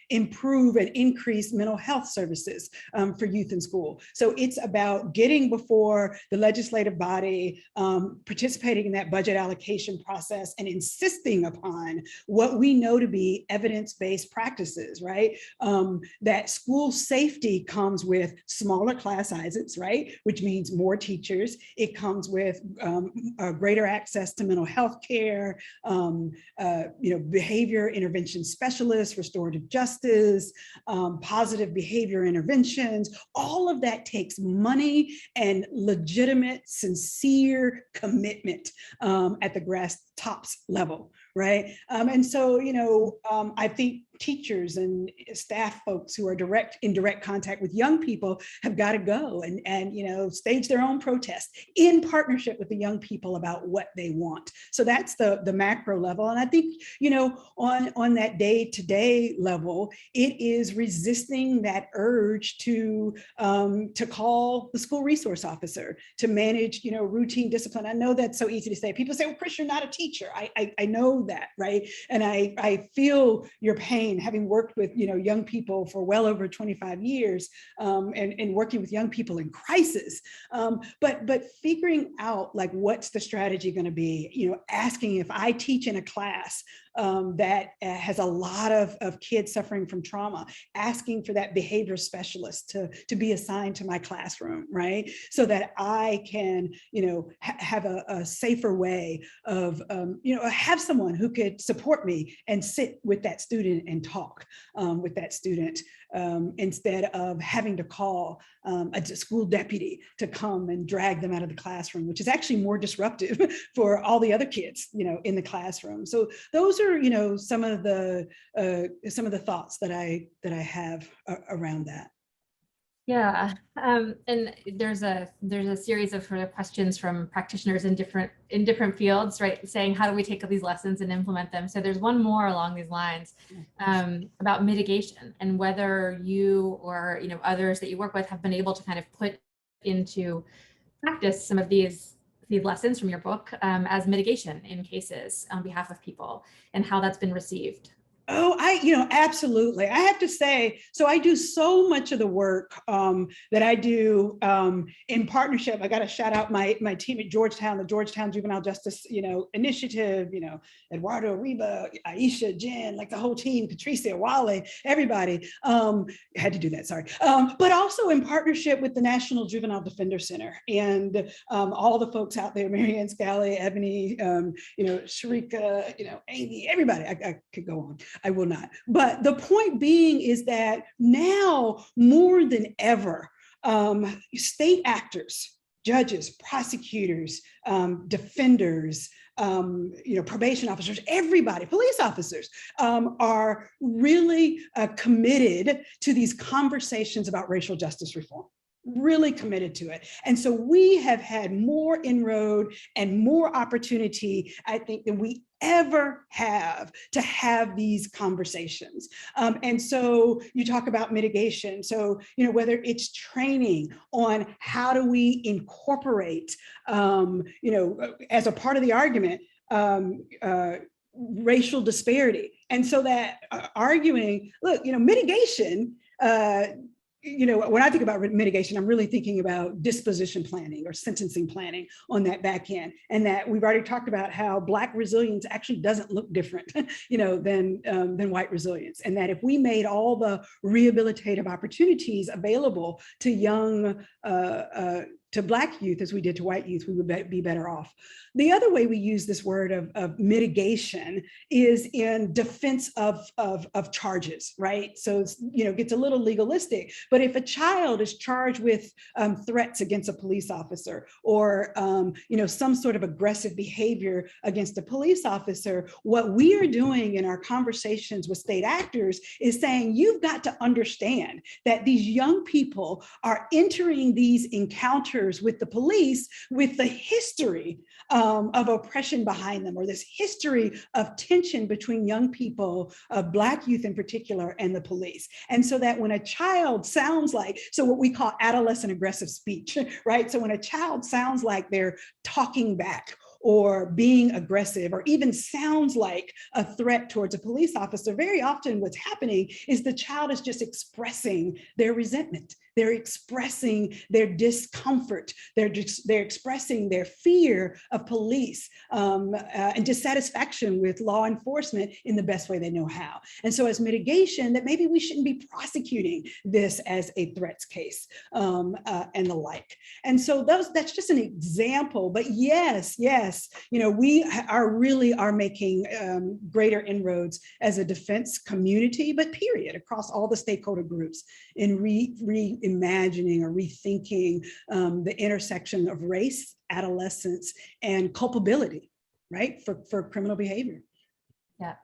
improve and increase mental health services for youth in school. So it's about getting before the legislative body, participating in that budget allocation process and insisting upon what we know to be evidence-based practices, right? That school safety comes with smaller class sizes, right? Which means more teachers. It comes with greater access to mental health care, behavior intervention specialists, restorative justice, positive behavior interventions. All of that takes money and legitimate, sincere commitment at the grass tops level, right? And so, I think teachers and staff folks who are in direct contact with young people have got to go and stage their own protest in partnership with the young people about what they want. So that's the macro level. And I think, on that day-to-day level, it is resisting that urge to call the school resource officer to manage, routine discipline. I know that's so easy to say. People say, well, Chris, you're not a teacher. I know that, right? And I feel your pain, having worked with young people for well over 25 years and working with young people in crisis, but figuring out like what's the strategy going to be, asking if I teach in a class that has a lot of kids suffering from trauma, asking for that behavior specialist to be assigned to my classroom, right? So that I can, have a safer way of, have someone who could support me and sit with that student and talk with that student instead of having to call a school deputy to come and drag them out of the classroom, which is actually more disruptive for all the other kids, in the classroom. So those are, some of the thoughts that I have around that. Yeah, and there's a series of sort of questions from practitioners in different fields, right? Saying how do we take these lessons and implement them? So there's one more along these lines about mitigation and whether you or others that you work with have been able to kind of put into practice some of these lessons from your book as mitigation in cases on behalf of people and how that's been received. Oh, absolutely. I have to say, so I do so much of the work that I do in partnership. I got to shout out my team at Georgetown, the Georgetown Juvenile Justice, Initiative, Eduardo, Reba, Aisha, Jen, like the whole team, Patricia, Wale, everybody. Had to do that, sorry. But also in partnership with the National Juvenile Defender Center and all the folks out there, Marianne Scally, Ebony, Sharika, Amy, everybody. I could go on. I will not. But the point being is that now more than ever, state actors, judges, prosecutors, defenders, probation officers, everybody, police officers are really committed to these conversations about racial justice reform. Really committed to it. And so we have had more inroad and more opportunity, I think, than we ever have to have these conversations. And so you talk about mitigation. So, whether it's training on how do we incorporate, as a part of the argument, racial disparity. And so that arguing, look, mitigation, when I think about mitigation, I'm really thinking about disposition planning or sentencing planning on that back end. And that we've already talked about how Black resilience actually doesn't look different, than white resilience. And that if we made all the rehabilitative opportunities available to young, to Black youth as we did to white youth, we would be better off. The other way we use this word of mitigation is in defense of charges, right? So it gets a little legalistic, but if a child is charged with threats against a police officer or some sort of aggressive behavior against a police officer, what we are doing in our conversations with state actors is saying, you've got to understand that these young people are entering these encounters with the police with the history of oppression behind them, or this history of tension between young people, Black youth in particular, and the police. And so that when a child sounds like, so what we call adolescent aggressive speech, right? So when a child sounds like they're talking back or being aggressive, or even sounds like a threat towards a police officer, very often what's happening is the child is just expressing their resentment. They're expressing their discomfort. They're expressing their fear of police and dissatisfaction with law enforcement in the best way they know how. And so as mitigation, that maybe we shouldn't be prosecuting this as a threats case and the like. And so that's just an example, but yes, we are making greater inroads as a defense community, but period, across all the stakeholder groups in reimagining or rethinking the intersection of race, adolescence, and culpability, right, for criminal behavior. Yeah.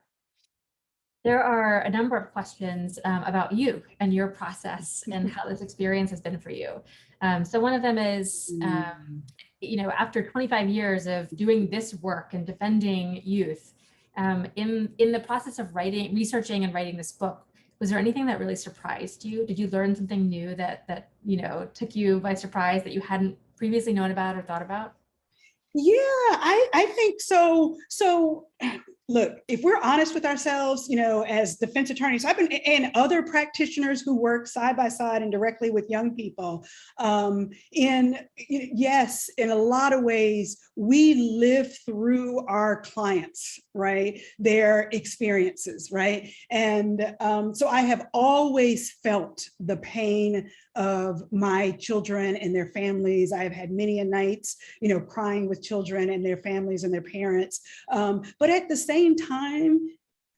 There are a number of questions about you and your process and how this experience has been for you. So one of them is, after 25 years of doing this work and defending youth, in the process of researching and writing this book, was there anything that really surprised you? Did you learn something new that took you by surprise that you hadn't previously known about or thought about? Yeah, I think so. So look, if we're honest with ourselves, as defense attorneys, I've been, and other practitioners who work side by side and directly with young people, in a lot of ways, we live through our clients, right? Their experiences, right? And so I have always felt the pain of my children and their families. I have had many nights, crying with children and their families and their parents. But at the same time,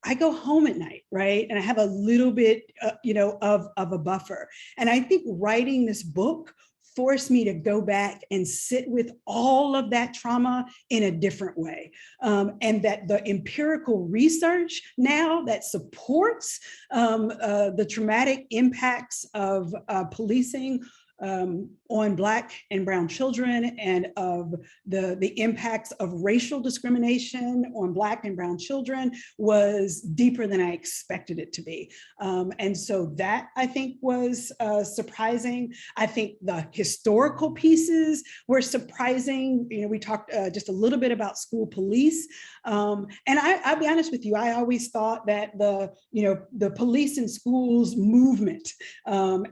I go home at night, right? And I have a little bit, of a buffer. And I think writing this book forced me to go back and sit with all of that trauma in a different way. And that the empirical research now that supports the traumatic impacts of policing on Black and brown children and of the impacts of racial discrimination on Black and brown children was deeper than I expected it to be. And so that, I think, was surprising. I think the historical pieces were surprising. You know, we talked just a little bit about school police. And I'll be honest with you, I always thought that the police in schools movement,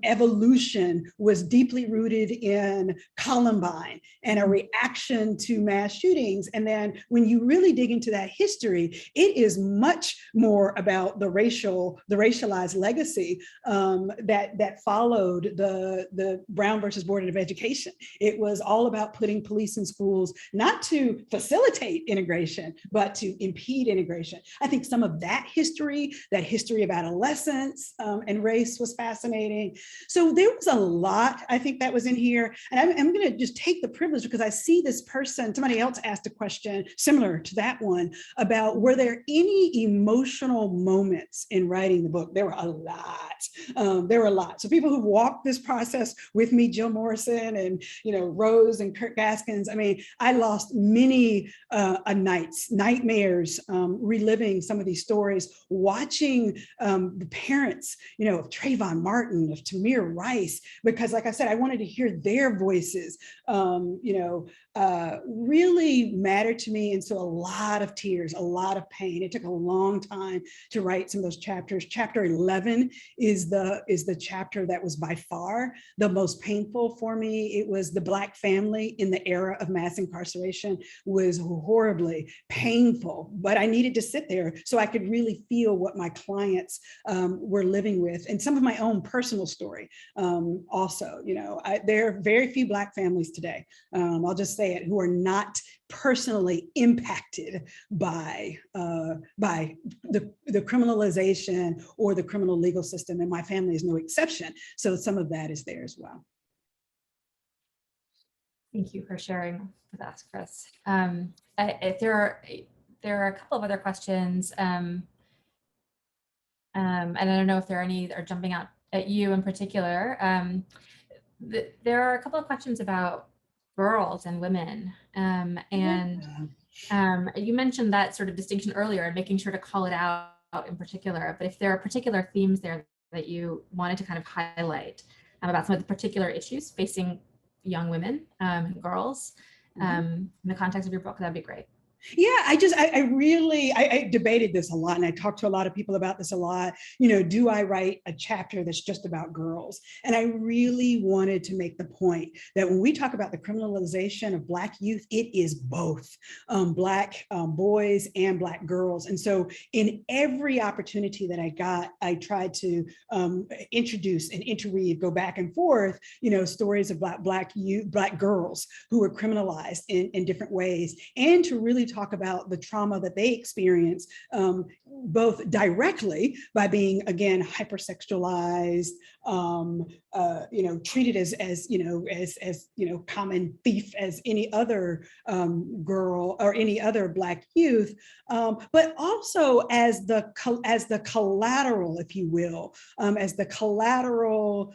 evolution was deeply rooted in Columbine and a reaction to mass shootings. And then when you really dig into that history, it is much more about the racialized legacy that followed the Brown versus Board of Education. It was all about putting police in schools, not to facilitate integration, but to impede integration. I think some of that history of adolescence and race was fascinating. So there was a lot, I think, that was in here. And I'm going to just take the privilege because I see this person, somebody else asked a question similar to that one about, were there any emotional moments in writing the book? There were a lot. There were a lot. So people who walked this process with me, Jill Morrison and Rose and Kurt Gaskins, I mean, I lost many nightmares, reliving some of these stories, watching the parents, of Trayvon Martin, of Tamir Rice, because like I said, I wanted to hear their voices, really mattered to me. And so a lot of tears, a lot of pain. It took a long time to write some of those chapters. Chapter 11 is the chapter that was by far the most painful for me. It was the Black family in the era of mass incarceration was horribly painful, but I needed to sit there so I could really feel what my clients were living with, and some of my own personal story also. There are very few Black families today, I'll just say it, who are not personally impacted by the criminalization or the criminal legal system, and my family is no exception. So some of that is there as well. Thank you for sharing with us, Chris. If there are a couple of other questions, and I don't know if there are any that are jumping out at you in particular. There are a couple of questions about girls and women, you mentioned that sort of distinction earlier and making sure to call it out in particular, but if there are particular themes there that you wanted to kind of highlight about some of the particular issues facing young women and girls in the context of your book, that'd be great. Yeah, I debated this a lot, and I talked to a lot of people about this a lot. Do I write a chapter that's just about girls? And I really wanted to make the point that when we talk about the criminalization of Black youth, it is both Black boys and Black girls. And so in every opportunity that I got, I tried to introduce and interweave, go back and forth, stories of Black girls who were criminalized in different ways, and to really talk about the trauma that they experience, both directly by being, again, hypersexualized, treated as common thief as any other girl or any other Black youth, but also as the collateral, if you will, as the collateral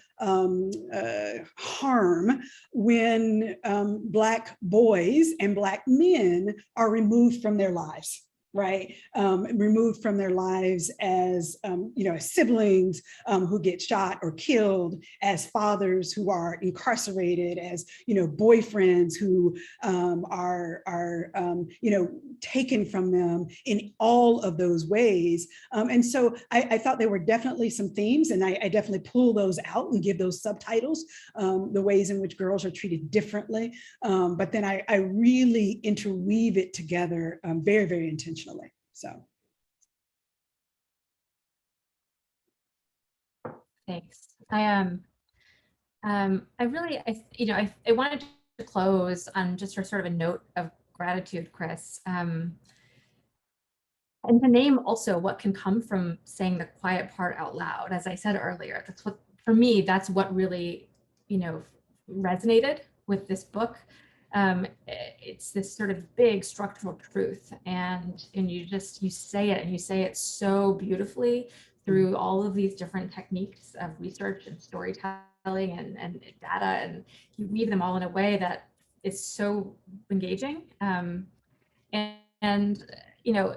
harm when Black boys and Black men are removed from their lives. Right, removed from their lives as as siblings who get shot or killed, as fathers who are incarcerated, as boyfriends who are taken from them in all of those ways. And so I thought there were definitely some themes, and I definitely pull those out and give those subtitles, the ways in which girls are treated differently. But then I really interweave it together very, very intentionally. So. Thanks. I wanted to close on just sort of a note of gratitude, Chris. And to name also what can come from saying the quiet part out loud. As I said earlier, that's what, for me, that's what really, resonated with this book. It's this sort of big structural truth, and you say it, and you say it so beautifully through all of these different techniques of research and storytelling and data, and you weave them all in a way that is so engaging. You know,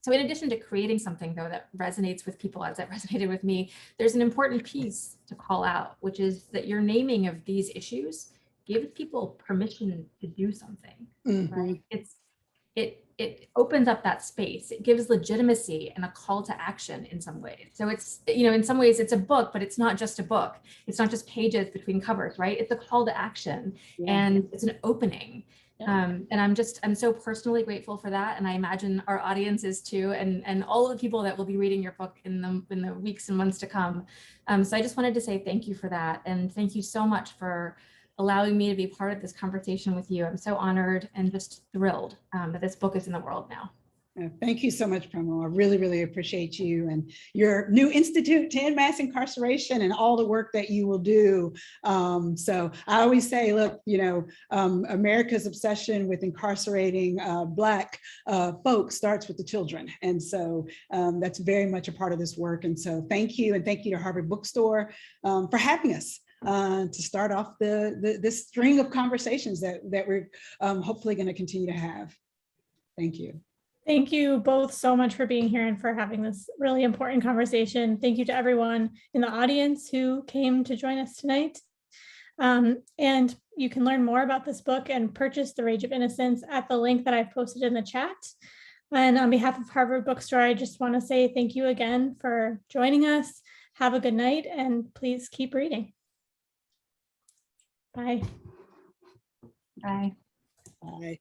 so in addition to creating something though that resonates with people as it resonated with me, there's an important piece to call out, which is that your naming of these issues gives people permission to do something, right? It opens up that space. It gives legitimacy and a call to action in some ways. So it's, you know, in some ways it's a book, but it's not just a book. It's not just pages between covers, right? It's a call to action, and it's an opening. And I'm so personally grateful for that. And I imagine our audience is too, and all of the people that will be reading your book in the weeks and months to come. So I just wanted to say thank you for that. And thank you so much for allowing me to be part of this conversation with you. I'm so honored and just thrilled that this book is in the world now. Thank you so much, Premal. I really, really appreciate you and your new institute to End Mass Incarceration and all the work that you will do. So I always say, look, you know, America's obsession with incarcerating Black folks starts with the children. And so that's very much a part of this work. And so thank you. And thank you to Harvard Bookstore for having us to start off this string of conversations that we're hopefully going to continue to have. Thank you. Thank you both so much for being here and for having this really important conversation. Thank you to everyone in the audience who came to join us tonight. And you can learn more about this book and purchase The Rage of Innocence at the link that I've posted in the chat. And on behalf of Harvard Bookstore, I just want to say thank you again for joining us. Have a good night, and please keep reading. Bye. Bye. Bye.